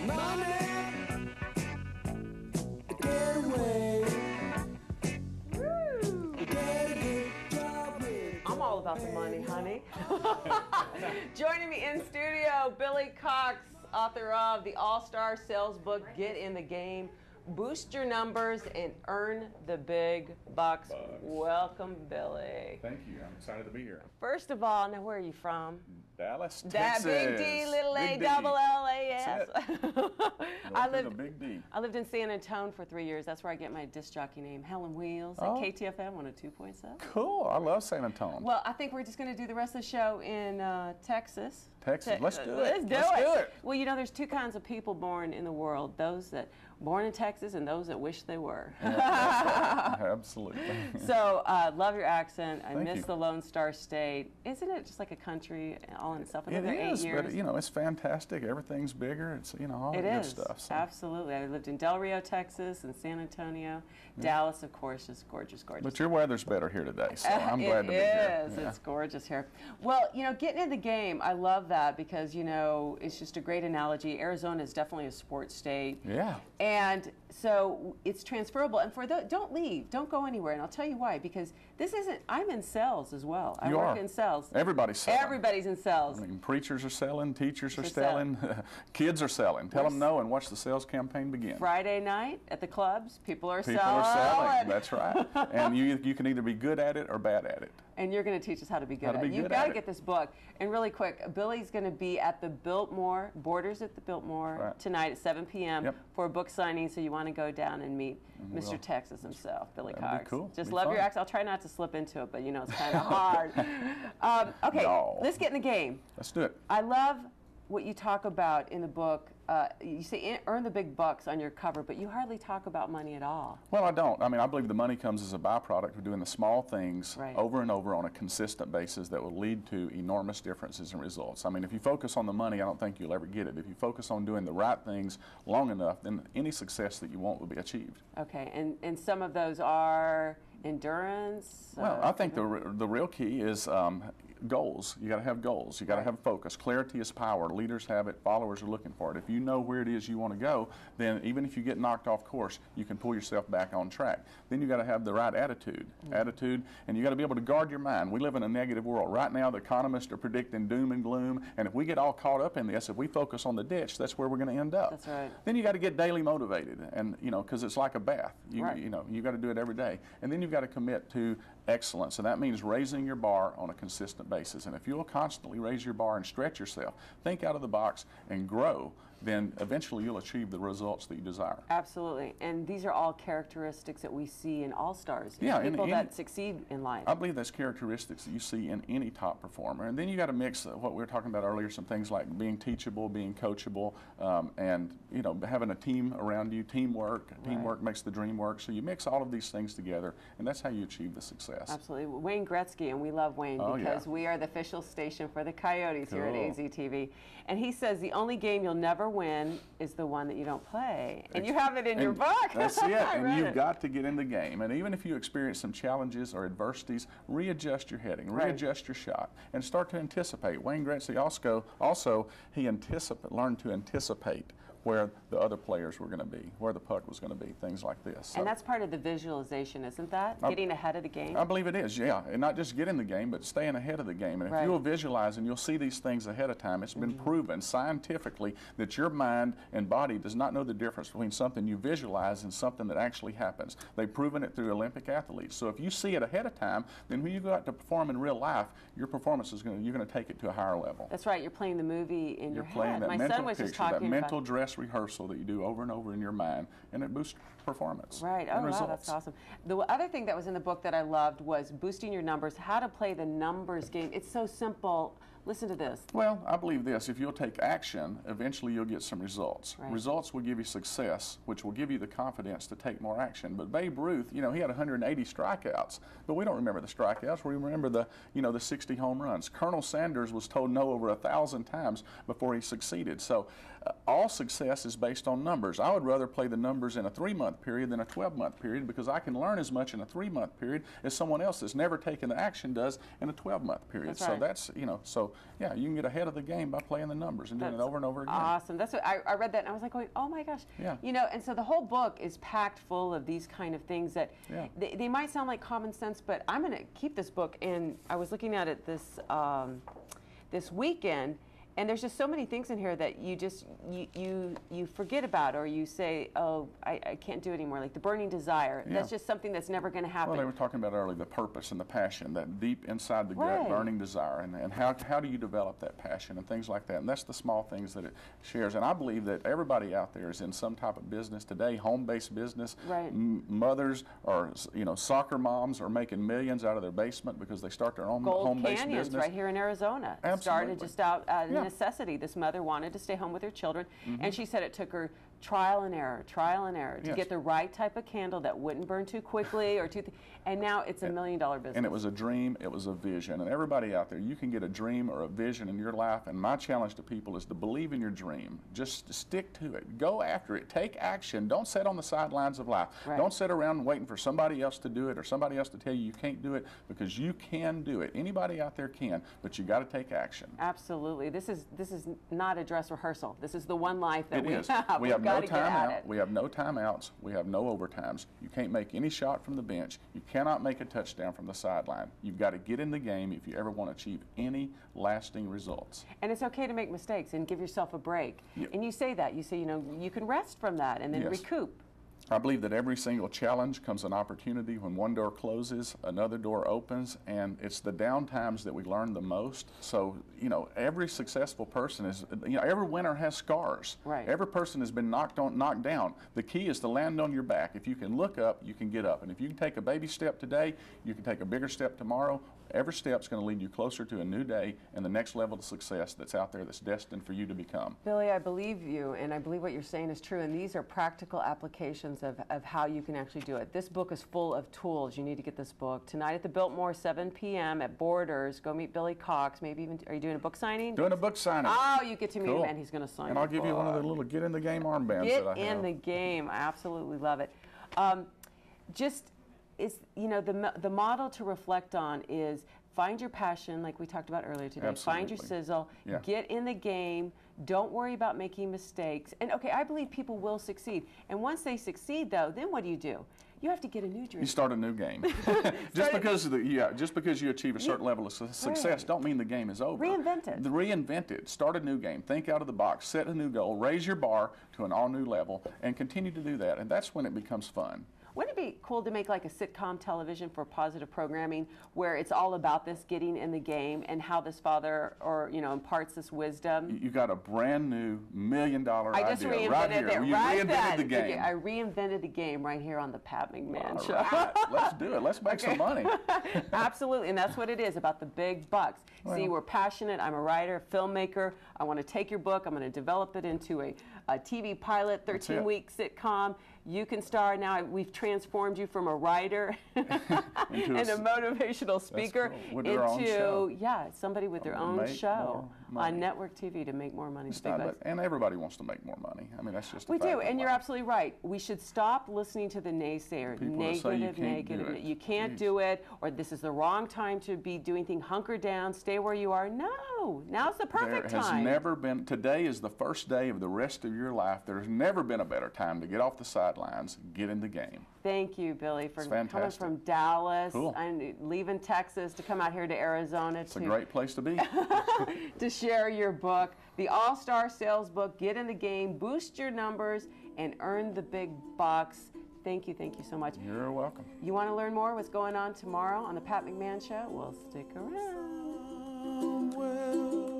Money, get away. Woo. Get a good job with. I'm all about the money, honey. Joining me in studio, Billy Cox, author of the All-Star Sales Book, Get in the Game, Boost Your Numbers, and Earn the Big Bucks. Welcome, Billy. Thank you. I'm excited to be here. First of all, now where are you from? Dallas, That Texas. big D, little A, Big D. double L, A, S. The Big D. I lived in San Antonio for 3 years. That's where I get my disc jockey name, Helen Wheels, at KTFM 102.7. Cool. I love San Antonio. Well, I think we're just going to do the rest of the show in Texas. Texas. Let's do it. Let's do it. Well, you know, there's two kinds of people born in the world: those that born in Texas and those that wish they were. Yeah, that's right. Absolutely. So, love your accent. I miss you. the Lone Star State. Isn't it just like a country all in itself? It is, but you know, it's fantastic. Everything's bigger. It's, you know, all the good stuff. So. Absolutely. I lived in Del Rio, Texas, and San Antonio. Dallas, of course, is gorgeous, gorgeous. But your weather's better here today, so I'm glad to be here. It is. It's gorgeous here. Well, you know, getting in the game, I love that because, you know, it's just a great analogy. Arizona is definitely a sports state. Yeah. And so it's transferable. And for don't leave. Don't go anywhere. And I'll tell you why. Because this isn't, I'm in sales as well. I work in sales. Everybody's selling. Everybody's in sales. I mean, preachers are selling, teachers are selling, kids are selling. Tell them no and watch the sales campaign begin. Friday night at the clubs, people are selling. People are selling. That's right. And you can either be good at it or bad at it. And you're going to teach us how to be good at it. You've got to get this book. And really quick, Billy's going to be at the Biltmore, Borders at the Biltmore tonight at 7 p.m. for a book signing. So you want to go down and meet Mr. Texas himself, Billy Cox. That'd be cool. Just love your accent. I'll try not to slip into it, but you know it's kind of hard. Okay, let's get in the game. Let's do it. I love what you talk about in the book. You say earn the big bucks on your cover, but you hardly talk about money at all. Well, I don't. I mean, I believe the money comes as a byproduct of doing the small things over and over on a consistent basis that will lead to enormous differences in results. I mean, if you focus on the money, I don't think you'll ever get it. If you focus on doing the right things long enough, then any success that you want will be achieved. Okay, and some of those are endurance? Well, I think the real key is goals. You got to have goals. You got to have focus. Clarity is power. Leaders have it. Followers are looking for it. If you know where it is you want to go, then even if you get knocked off course, you can pull yourself back on track. Then you got to have the right attitude. And you got to be able to guard your mind. We live in a negative world. Right now, the economists are predicting doom and gloom, and if we get all caught up in this, if we focus on the ditch, that's where we're going to end up. That's right. Then you got to get daily motivated, and you know, because it's like a bath. You know, you got to do it every day. And then you've got to commit to excellence, and that means raising your bar on a consistent basis. And if you'll constantly raise your bar and stretch yourself, think out of the box and grow, then eventually you'll achieve the results that you desire. Absolutely. And these are all characteristics that we see in all-stars, people that succeed in life. I believe that's characteristics that you see in any top performer. And then you got to mix what we were talking about earlier, some things like being teachable, being coachable, and you know, having a team around you, teamwork. Teamwork makes the dream work. So you mix all of these things together, and that's how you achieve the success. Absolutely. Wayne Gretzky, and we love Wayne because we are the official station for the Coyotes here at AZTV. And he says the only game you'll never win is the one that you don't play. And you have it in your book. That's it. And you've got to get in the game. And even if you experience some challenges or adversities, readjust your heading, readjust your shot, and start to anticipate. Wayne Gretzky also he learned to anticipate where the other players were going to be, where the puck was going to be, things like this. So, and that's part of the visualization, isn't that? Getting ahead of the game? I believe it is, yeah. And not just get in the game, but staying ahead of the game. And if you'll visualize and you'll see these things ahead of time, it's been proven scientifically that your mind and body does not know the difference between something you visualize and something that actually happens. They've proven it through Olympic athletes. So if you see it ahead of time, then when you go out to perform in real life, your performance is you're going to take it to a higher level. That's right. You're playing the movie in your head. Playing that My mental son was picture, just talking that mental dress rehearsal that you do over and over in your mind, and it boosts performance. Right. Oh, wow, that's awesome. The other thing that was in the book that I loved was boosting your numbers, how to play the numbers game. It's so simple. Listen to this. Well, I believe this. If you'll take action, eventually you'll get some results. Results will give you success, which will give you the confidence to take more action. But Babe Ruth, you know, he had 180 strikeouts, but we don't remember the strikeouts. We remember the, you know, the 60 home runs. Colonel Sanders was told no over 1,000 times before he succeeded. So all success is based on numbers. I would rather play the numbers in a 3-month period than a 12-month period, because I can learn as much in a 3-month period as someone else that's never taken the action does in a 12-month period. That's right. So that's, you know, so yeah, you can get ahead of the game by playing the numbers and doing it over and over again. Awesome. That's what I read that and I was like going, oh my gosh. Yeah. You know, and so the whole book is packed full of these kind of things that Yeah. they might sound like common sense, but I'm going to keep this book. And I was looking at it this weekend, and there's just so many things in here that you just you forget about, or you say, oh, I can't do it anymore, like the burning desire. Yeah. That's just something that's never going to happen. Well, they were talking about earlier the purpose and the passion, that deep inside the gut Right. burning desire, and how do you develop that passion and things like that. And that's the small things that it shares. And I believe that everybody out there is in some type of business today, home-based business. Right. Mothers or, you know, soccer moms are making millions out of their basement because they start their own Gold home-based Canyons business. right here in Arizona. Absolutely. Started just out of Yeah. necessity. This mother wanted to stay home with her children, and she said it took her trial and error to Yes. get the right type of candle that wouldn't burn too quickly or and now it's $1 million business. And it was a dream, it was a vision. And everybody out there, you can get a dream or a vision in your life. And my challenge to people is to believe in your dream. Just stick to it. Go after it. Take action. Don't sit on the sidelines of life. Right. Don't sit around waiting for somebody else to do it or somebody else to tell you can't do it, because you can do it. Anybody out there can, but you got to take action. Absolutely. This is not a dress rehearsal. This is the one life that It we is. have. We We've have no got to get at timeout. it. We have no timeouts. We have no overtimes. You can't make any shot from the bench. You cannot make a touchdown from the sideline. You've got to get in the game if you ever want to achieve any lasting results. And it's okay to make mistakes and give yourself a break. Yeah. And you say that. You say, you know, you can rest from that and then Yes. recoup. I believe that every single challenge comes an opportunity. When one door closes, another door opens, and it's the down times that we learn the most. So, you know, every successful person is, you know, every winner has scars. Right. Every person has been knocked down. The key is to land on your back. If you can look up, you can get up. And if you can take a baby step today, you can take a bigger step tomorrow. Every step's going to lead you closer to a new day and the next level of success that's out there that's destined for you to become. Billy, I believe you, and I believe what you're saying is true, and these are practical applications of how you can actually do it. This book is full of tools. You need to get this book. Tonight at the Biltmore, 7 p.m. at Borders. Go meet Billy Cox. Maybe even, are you doing a book signing? Doing a book signing. Oh, you get to meet Cool. him, and he's going to sign And your I'll give you one of the book. little get in the game armbands Get that I have. in the game. I absolutely love it. Just, it's, you know, the model to reflect on is find your passion, like we talked about earlier today. Find your Absolutely. sizzle. Yeah. Get in the game. Don't worry about making mistakes. And okay, I believe people will succeed. And once they succeed, though, then what do? You have to get a new dream. You start a new game. just because you achieve a certain level of success, Right. don't mean the game is over. Reinvent it. Reinvent it. Start a new game. Think out of the box. Set a new goal. Raise your bar to an all new level, and continue to do that. And that's when it becomes fun. Wouldn't it be cool to make like a sitcom television for positive programming where it's all about this getting in the game and how this father imparts this wisdom? You got a brand new $1 million I just idea reinvented right here. it. You Right reinvented the game. I reinvented the game right here on the Pat McMahon All Show. right. Let's do it. Let's make some money. Absolutely, and that's what it is, about the big bucks. See, we're passionate. I'm a writer, filmmaker. I want to take your book. I'm going to develop it into a TV pilot, 13-week sitcom. You can star now. We've transformed you from a writer and a motivational speaker cool. With their own show. into somebody with their own Make show more money. on network TV to make more money. It's Big not, bucks. and everybody wants to make more money. I mean, that's just a We fact do, of and you're life. absolutely right. We should stop listening to the naysayer. People that say you can't do it. You can't Jeez. do it, or this is the wrong time to be doing things. Hunker down, stay where you are. No, now's the perfect There has time. never been, today is the first day of the rest of your life. There's never been a better time to get off the sidelines, get in the game. Thank you, Billy, for It's coming fantastic. from Dallas Cool. and leaving Texas to come out here to Arizona It's a great place to be. to share your book, the All-Star Sales Book. Get in the game, boost your numbers, and earn the big bucks. Thank you so much. You're welcome. You want to learn more what's going on tomorrow on the Pat McMahon Show? Well, stick around. Well,